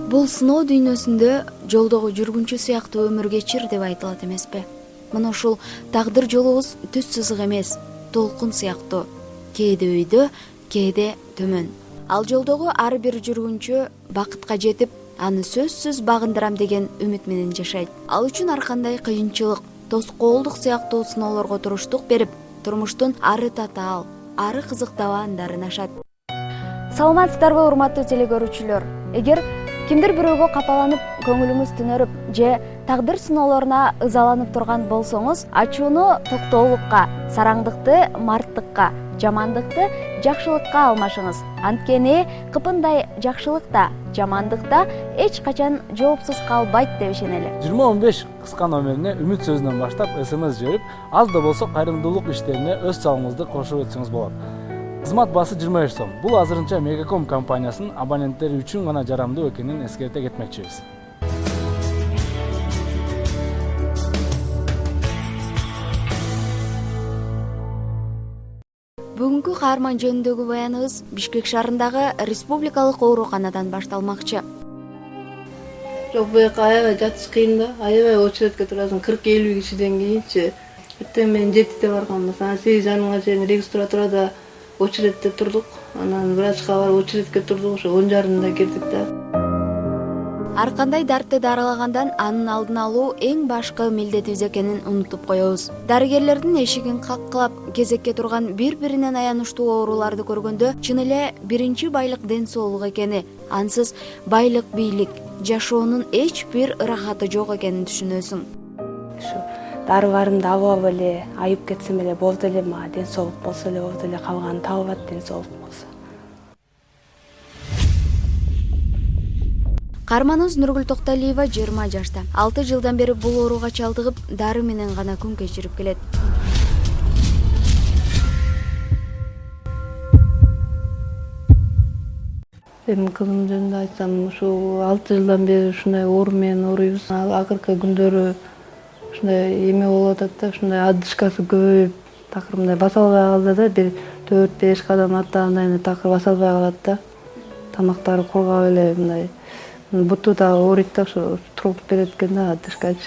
Бул сыноо дүйнөсүндө жолдогу жүргүнчү сыяктуу өмүр кечир деп айтылат эмеспи? Мына ушул тагдыр жолубуз түз сызык эмес, толкун сыяктуу. Кээде өйдө, кээде төмөн. Ал жолдогу ар бир жүргүнчү бакытка жетип, аны сөзсүз багындырам деген үмүт менен жашайт. Ал үчүн ар кандай кыйынчылык, тоскоолдук сыяктуу сыноолорго туруштук берип, турмуштун ары татаал, ары кызыктуу андарын ашат. Саламатсыздарбы, урматтуу телекөрүүчүлөр? Эгер кимдир бирөөгө капаланып, көңүлүңүз түнөрүп же тагдыр сыноолоруна ызаланып турган болсоңуз, ачууну токтоолукка, сараңдыкты марттыкка, жамандыкты жакшылыкка алмашыңыз. Анткени кыпындай жакшылык да, жамандык да эч качан жоопсуз калбайт деп ишенели. 2015 кыска номерине үмүт сөзүнөн баштап СМС жиберип, аз да болсо кайрымдуулук иштерине өз чалымыңызды кошуп өтсөңүз болот. Кызмат баасы 25 сом. Бул азырынча Мегаком компаниясынын абоненттери үчүн гана жарамдуу экенин эскерте кетмекчибиз. Бүгүнкү каарман жөнүндөгү баяныбыз Бишкек шаарындагы республикалык ооруканадан башталмакчы. Жок, буяка аябай жатыш кыйын да. Аябай очередке турасың 40-50 кишиден кийинчи. Эртең менен 7-де барганбыз. 8 жарымга чейин регистратурада очередте турдук. Анан врачка барып очередке турдук, ошо 10 жарымда кирдик да. Ар кандай дартты дарылагандан анын алдын алуу эң башкы милдетибиз экенин унутуп коебуз. Дарыгерлердин эшигин каккылап кезекке турган бири-биринен аянычтуу ооруларды көргөндө чын эле биринчи байлык ден соолук экени, ансыз байлык бийлик, жашоонун эч бир ырахаты жок экенин түшүнөсүң. Ушу дары барымды алып эле, айып кетсем эле болду эле, мага ден соолук болсо эле болду эле, калганы табылат ден соолук болсо. Каарманыбыз Нургүл Токталиева 20 жашта. 6 жылдан бери бул ооруга чалдыгып, дары менен гана күн кечирип келет. Эми кызым жөнүндө айтсам, ушу 6 жылдан бери ушундай оору менен ооруйбуз. Акыркы күндөрү ушундай эме болуп атат да, ушундай адышкасы көбөйүп, такыр мындай баса албай калды да, бир 4-5 кадам аттаганда эми такыр баса албай калат да. Тамактары кургап эле мындай буту да ооруйт да, ошо туруп берет экен да адышкачы.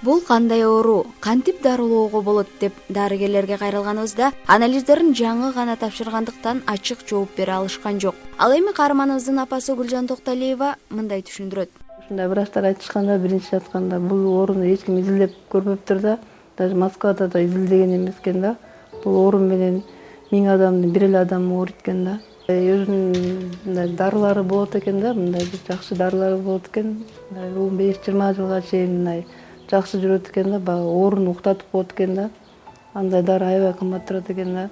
Бул кандай оору, кантип дарылоого болот деп дарыгерлерге кайрылганыбызда анализдерин жаңы гана тапшыргандыктан ачык жооп бере алышкан жок. Ал эми каарманыбыздын апасы Гүлжан Токталиева мындай түшүндүрөт. Ушундай врачтар айтышканда, биринчи айтканда, бул ооруну эч ким изилдеп көрбөптүр да, даже Москвада да изилдеген эмес экен да. Бул оору менен 1000 адамдын 1 эле адам ооруйт экен да. Өзүнүн мындай дарылары болот экен да, мындай жакшы дарылары болот экен. 15-20 жылга чейин мындай жакшы жүрөт экен да, баягы ооруну уктатып коет экен да. Андай дары аябай кымбат турат экен да.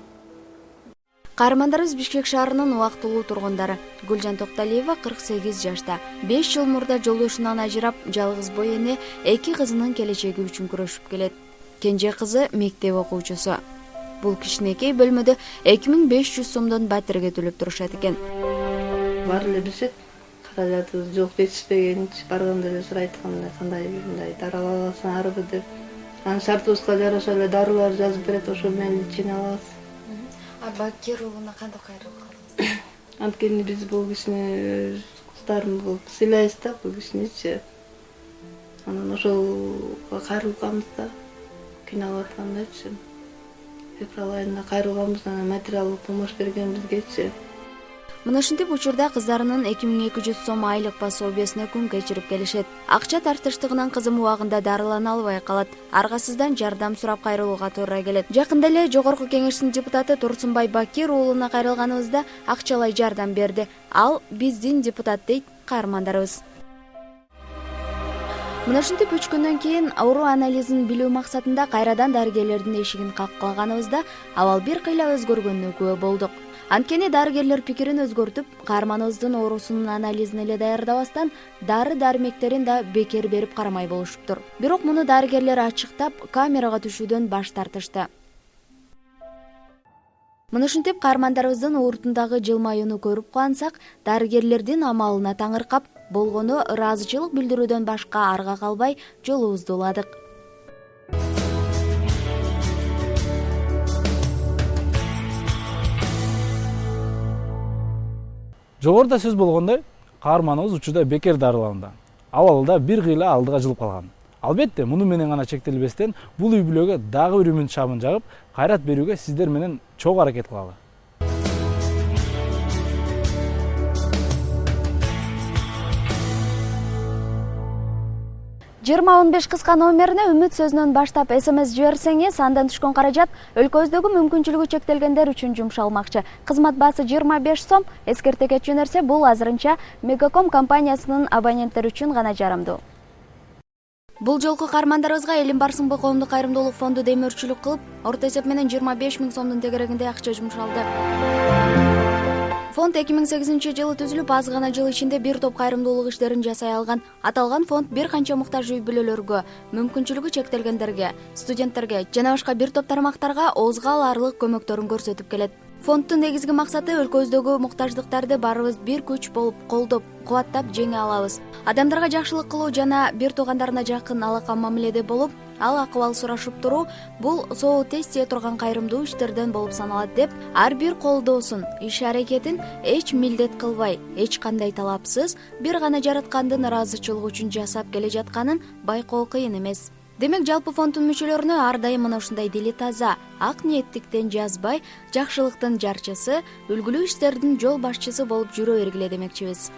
Каармандарыбыз Бишкек шаарынын убактылуу тургундары. Гүлжан Токталиева 48 жашта. 5 жыл мурда жолдошунан ажырап, жалгыз бой эне 2 кызынын келечеги үчүн күрөшүп келет. Кенже кызы мектеп окуучусу. Бул кичинекей бөлмөдө 2500 сомдон батирге төлөп турушат экен. Баары эле билишет, каражатыбыз жок, жетишпегенчи барганда эле сурайт, кандай мындай дары ала аласыңарбы деп. Анын шартыбызга жараша эле дарылар жазып берет, ошол менен ичине алабыз. Бакир уулуна кантип кайрылып калдыңыз? Анткени биз бул кишини кыздарым кылып сыйлайбыз да, бул кишиничи. Анан ошол кайрылып калабыз да, кыйналып аткандачы. Февраль айында кайрылганбыз, анан материалдык помощь берген бизгечи. Мына ушинтип учурда кыздарынын 2200 сом айлык пособиясына күн кечирип келишет. Акча тартыштыгынан кызым убагында дарылана албай калат. Аргасыздан жардам сурап кайрылууга туура келет. Жакында эле Жогорку Кеңештин депутаты Турсунбай Бакир уулуна кайрылганыбызда акчалай жардам берди. Ал биздин депутат дейт каармандарыбыз. Мына ушинтип 3 күндөн кийин оору анализин билүү максатында кайрадан дарыгерлердин эшигин каккылганыбызда абал бир кыйла өзгөргөнүнө күбө болдук. Анткени дарыгерлер пикирин өзгөртүп, каарманыбыздын оорусунун анализин эле даярдабастан дары-дармектерин да бекер берип карамай болушуптур. Бирок муну дарыгерлер ачыктап, камерага түшүүдөн баш тартышты. Мына ушинтип каармандарыбыздын ууртундагы жылмаюуну көрүп куансак, дарыгерлердин амалына таңыркап, болгону ыраазычылык билдирүүдөн башка арга калбай жолубузду уладык. Жогоруда сөз болгондой, каарманыбыз учурда бекер дарыланууда. Абалда бир кыйла алдыга жылып калган. Албетте, муну менен гана чектелбестен, бул үй бүлөгө дагы бир үмүт шамын жагып, кайрат берүүгө сиздер менен чогуу аракет кылалы. 2015 кыска номерине үмүт сөзүнөн баштап СМС жиберсеңиз, андан түшкөн каражат өлкөбүздөгү мүмкүнчүлүгү чектелгендер үчүн жумшалмакчы. Кызмат баасы 25 сом, эскертеге жөнөрсө бул азырынча Мегаком компаниясынын абоненттери үчүн гана жарамдуу. Бул жолку каармандарыбызга Элим Барсынбай коомдук кайрымдуулук фонду демөөрчүлүк кылып, орто эсеп менен 25 000 сомдун тегерегинде акча жумшалды. Фонд 2008 жылы түзүлүп, аз гана жыл ичинде бир топ кайрымдуулук иштерин жасай алган. Аталган фонд бир канча муктаж үй бүлөлөргө, мүмкүнчүлүгү чектелгендерге, студенттерге жана башка бир топ тармактарга оозго аларлык көмөктөрүн көрсөтүп келет. Фонддун негизги максаты өлкөбүздөгү муктаждыктарды барыбыз бир күч болуп колдоп, кубаттап жеңе алабыз. Адамдарга жакшылык кылуу жана бир туугандарына жакын алака мамиледе болуп, ал акыбал сурашып туруу бул соол тез тие турган кайрымдуу иштерден болуп саналат деп, ар бир колдоосун, иш аракетин эч милдет кылбай, эч кандай талапсыз, бир гана жараткандын ыраазычылыгы үчүн жасап келе жатканын байкоо кыйын эмес. Демек, жалпы фонддун мүчөлөрүнө ар дайым мына ушундай дили таза, ак ниеттиктен жазбай, жакшылыктын жарчысы, үлгүлүү иштердин жол башчысы болуп жүрө бергиле демекчибиз.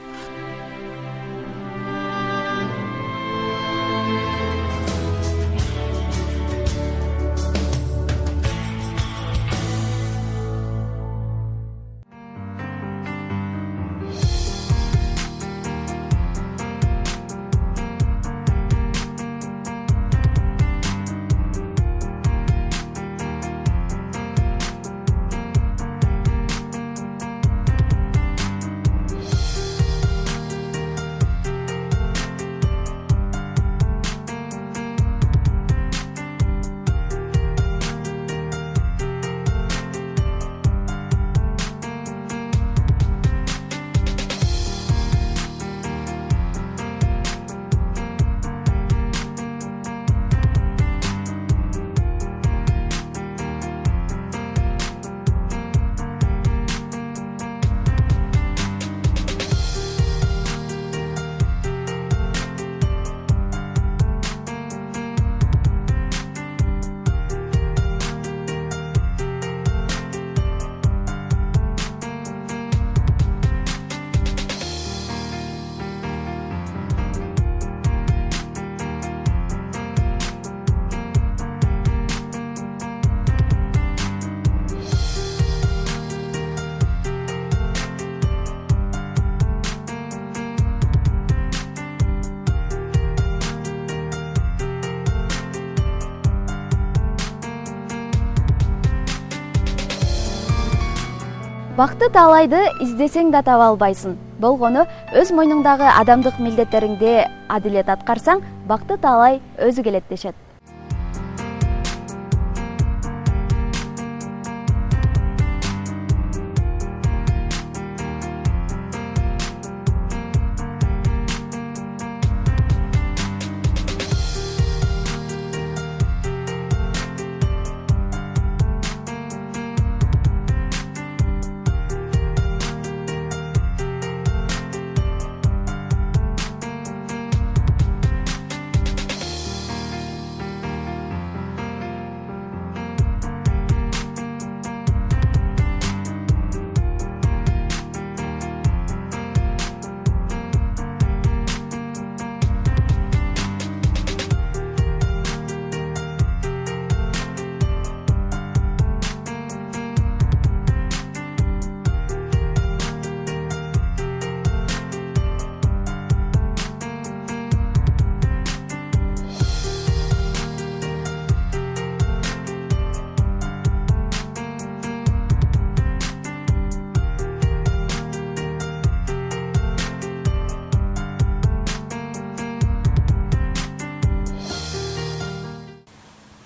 Бакыт таалайды издесең да таба албайсың. Болгону өз мойнуңдагы адамдык милдеттериңди адилет аткарсаң, бакыт таалай өзү келет дешет.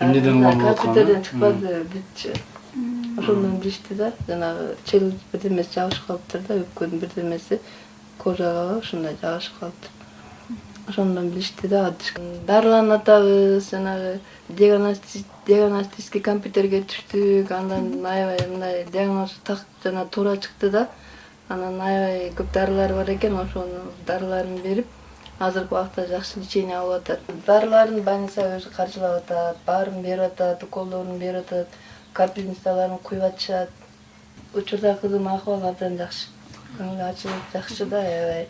Эмнеден улам болуп калды? Компьютерден чыкпады, бүтчү. Ошондон билишти да, жанагы челлендж бирдемеси жабышып калыптыр да, өпкөнүн бирдемеси кожага ушундай жабышып калыптыр. Ошондон билишти да, дарыланып атабыз, жанагы диагностический компьютерге түштүк, андан аябай мындай диагноз так жана туура чыкты да. Анан аябай көп дарылар бар экен, ошонун дарыларын берип, азыркы убакта жакшы лечение алып атат. Дарыларын больница өзү каржылап атат, баарын берип атат, уколдорун берип атат, капельницаларын куюп атышат. Учурда кызым акыбалы абдан жакшы. Көңүлү ачылып жакшы да аябай.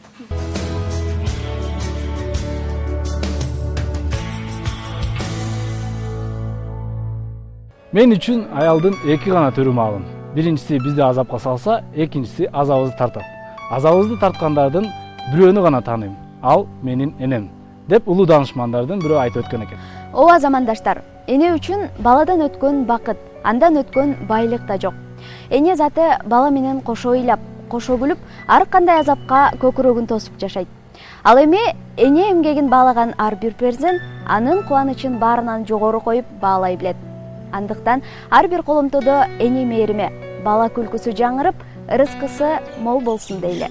Мен үчүн аялдын эки гана түрү маалым. Биринчиси бизди азапка салса, экинчиси азабыбызды тартат. Азабыбызды тарткандардын бирөөнү гана тааныйм. Ал менин энем, деп улуу данышмандардын бирөө айтып өткөн экен. Ооба замандаштар, эне үчүн баладан өткөн бакыт, андан өткөн байлык да жок. Эне заты бала менен кошо ыйлап, кошо күлүп, ар кандай азапка көкүрөгүн тосуп жашайт. Ал эми эне эмгегин баалаган ар бир перзент анын кубанычын баарынан жогору коюп баалай билет. Андыктан ар бир коломтодо эне мээрими, бала күлкүсү жаңырып, ырыскысы мол болсун дейле.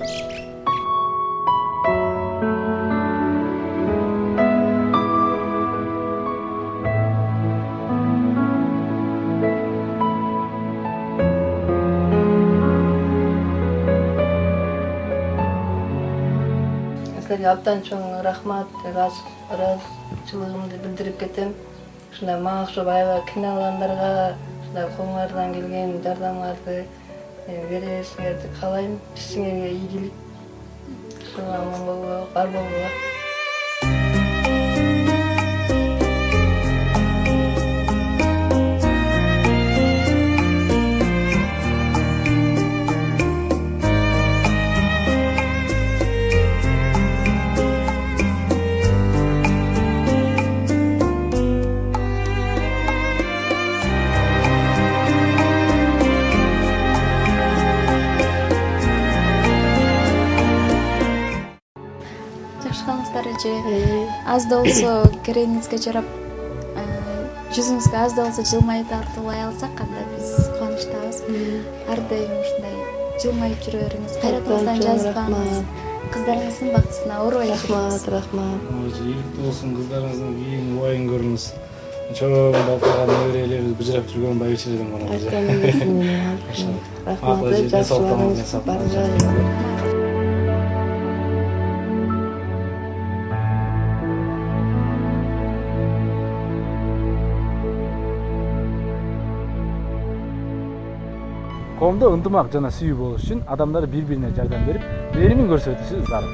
Силерге абдан чоң рахмат, ыраазычылыгымды билдирип кетем. Ушундай мага окшоп аябай кыйналгандарга ушундай колуңардан келген жардамыңарды бересиңерди каалайм. Сиңерге ийгилик, аман болго, бар болго. Жакшылыгыңыздар эже. Аз да болсо керегиңизге жарап, жүзүңүзгө аз да болсо жылмайып тартуулай алсак, анда биз кубанычтабыз. Ар дайым ушундай жылмайып жүрө бериңиз, кайратыңыздан жазбаңыз. Кыздарыңыздын бактысына оорубай жүрүңүз. Рахмат. Ийгиликтүү болсун, кыздарыңыздын кийин убайын көрүңүз. Чоң балкыган неберелерибиз быжырап жүргөн байбичелерден гана. Рахмат, жакшылыгыңыз бар. Коомдо ынтымак жана сүйүү болуш үчүн адамдар бири-бирине жардам берип, мээримин көрсөтүшү зарыл.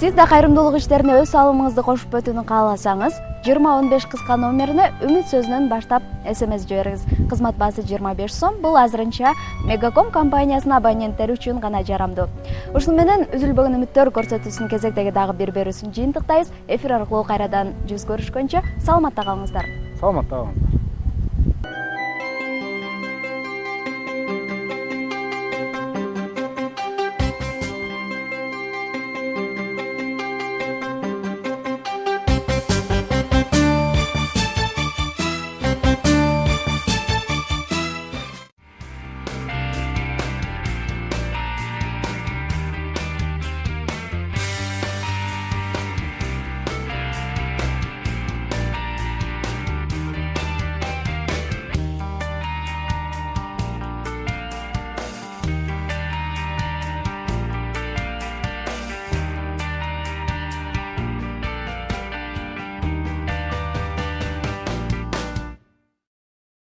Сиз да кайрымдуулук иштерине өз салымыңызды кошуп өтүүнү кааласаңыз, 2015 кыска номерине Үмүт сөзүнөн баштап СМС жибериңиз. Кызмат баасы 25 сом. Бул азырынча Мегаком компаниясынын абоненттери үчүн гана жарамдуу. Ушуну менен үзүлбөгөн үмүттөр көрсөтүүсүнүн кезектеги дагы бир берүүсүн жыйынтыктайбыз. Эфир аркылуу кайрадан жүз көрүшкөнчө саламатта калыңыздар. Саламатта калыңыздар.